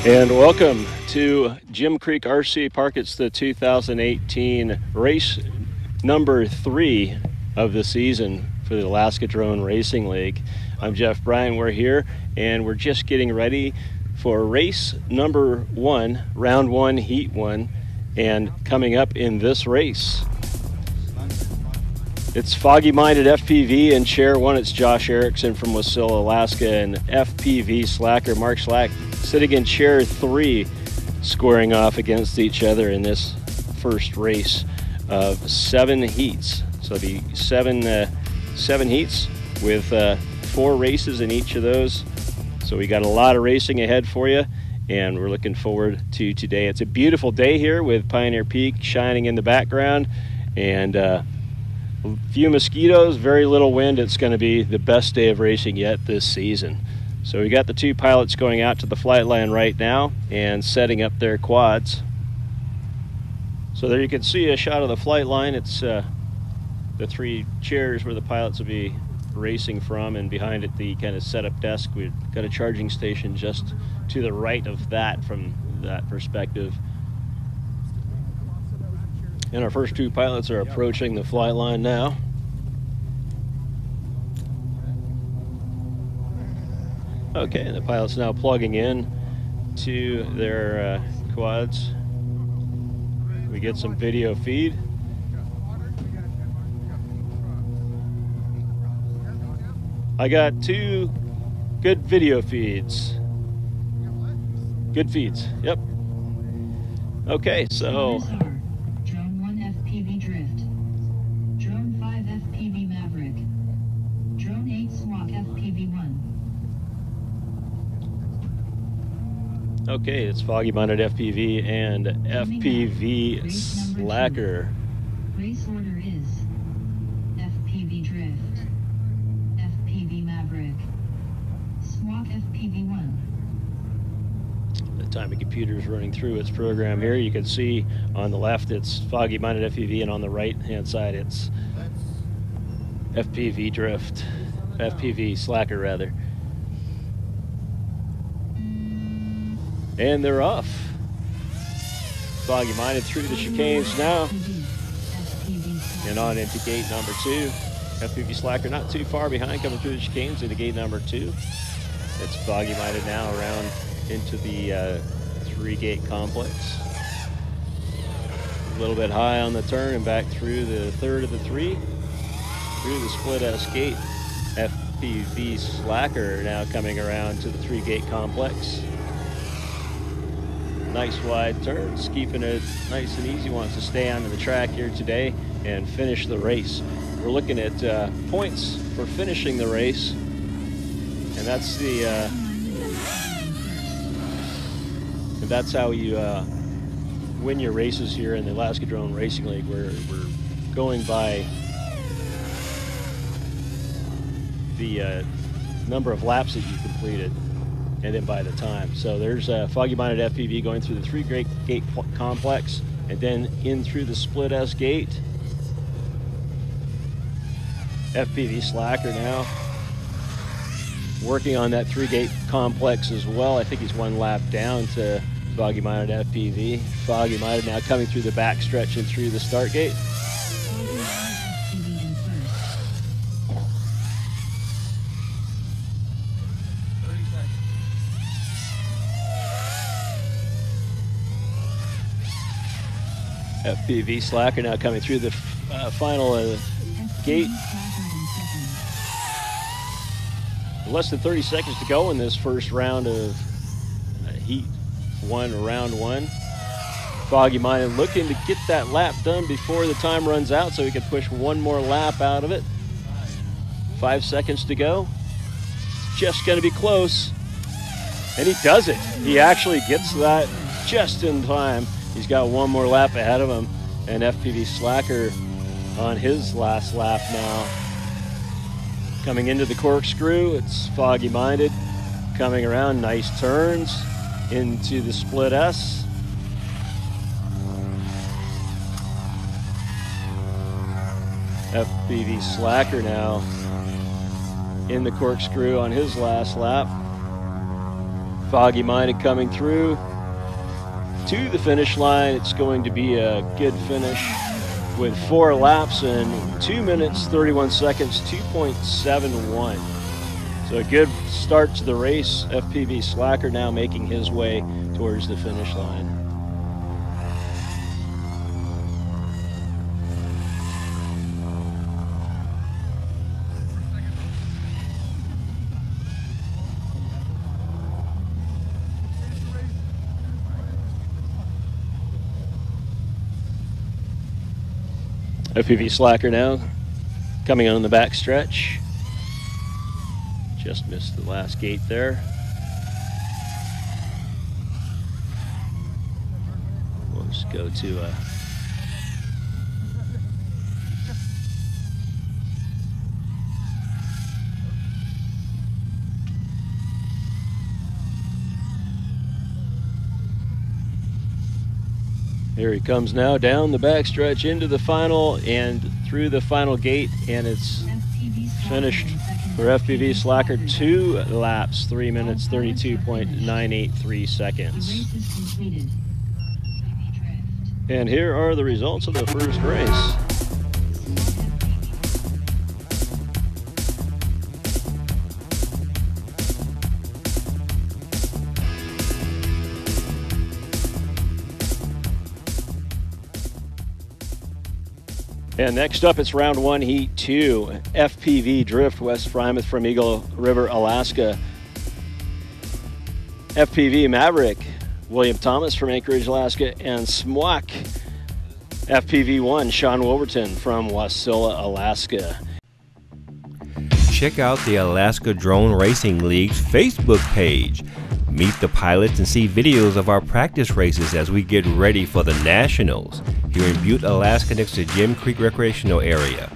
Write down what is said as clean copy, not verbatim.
And welcome to Jim Creek RC Park. It's the 2018 race number 3 of the season for the Alaska Drone Racing League. I'm Jeff Bryan. We're here and we're just getting ready for race number 1, round 1, heat 1, and coming up in this race, it's Foggy Minded FPV in chair 1. It's Josh Erickson from Wasilla, Alaska, and FPV slacker Mark Slack sitting in chair 3, squaring off against each other in this first race of 7 heats. So it'll be seven heats with 4 races in each of those. So we got a lot of racing ahead for you, and we're looking forward to today. It's a beautiful day here with Pioneer Peak shining in the background, and a few mosquitoes, very little wind. It's going to be the best day of racing yet this season. So we got the 2 pilots going out to the flight line right now and setting up their quads. So there you can see a shot of the flight line. It's the 3 chairs where the pilots will be racing from, and behind it the kind of setup desk. We've got a charging station just to the right of that from that perspective. And our first 2 pilots are approaching the flight line now. Okay, and the pilot's now plugging in to their quads. We get some video feed. I got 2 good video feeds. Good feeds, yep. Okay, so Drone 1 FPV Drift, Drone 5 FPV Maverick, Drone 8 Swak FPV 1. Okay, it's Foggy Minded FPV and FPV Slacker. Race order is FPV Drift, FPV Maverick, Swak FPV 1. The time the computer is running through its program here. You can see on the left it's Foggy Minded FPV, and on the right hand side it's FPV Drift, FPV Slacker rather. And they're off. Foggy Minded through the chicanes now and on into gate number 2. FPV Slacker not too far behind, coming through the chicanes into gate number 2. It's Foggy Minded now around into the 3-gate complex. A little bit high on the turn and back through the 3rd of the 3. Through the split S gate. FPV Slacker now coming around to the 3-gate complex. Nice wide turns, keeping it nice and easy. Wants to stay onto the track here today and finish the race. We're looking at points for finishing the race, and that's the that's how you win your races here in the Alaska Drone Racing League. We're going by the number of laps that you completed, and then by the time. So there's a Foggy Minded FPV going through the 3-gate complex and then in through the split S gate. FPV Slacker now working on that 3-gate complex as well. I think he's 1 lap down to Foggy Minded FPV. Foggy Minded now coming through the back stretch and through the start gate. FPV Slacker now coming through the final gate. Less than 30 seconds to go in this first round of heat 1, round 1. Foggy Minded looking to get that lap done before the time runs out so he can push 1 more lap out of it. 5 seconds to go. It's just going to be close. And he does it. He actually gets that just in time. He's got 1 more lap ahead of him, and FPV Slacker on his last lap now. Coming into the corkscrew, it's Foggy Minded coming around, nice turns into the split S. FPV Slacker now in the corkscrew on his last lap. Foggy Minded coming through to the finish line. It's going to be a good finish with 4 laps and 2 minutes 31 seconds, 2.71. So a good start to the race. FPV Slacker now making his way towards the finish line. FPV Slacker now coming on the back stretch. Just missed the last gate there. We'll just go to here he comes now down the backstretch into the final and through the final gate, and it's finished for FPV Slacker. 2 laps, 3 minutes 32.983 seconds. And here are the results of the first race. And next up, it's round 1, heat 2. FPV Drift, West Frymouth from Eagle River, Alaska. FPV Maverick, William Thomas from Anchorage, Alaska. And SMWAC FPV1, Sean Wolverton from Wasilla, Alaska. Check out the Alaska Drone Racing League's Facebook page. Meet the pilots and see videos of our practice races as we get ready for the Nationals here in Butte, Alaska, next to Jim Creek Recreational Area.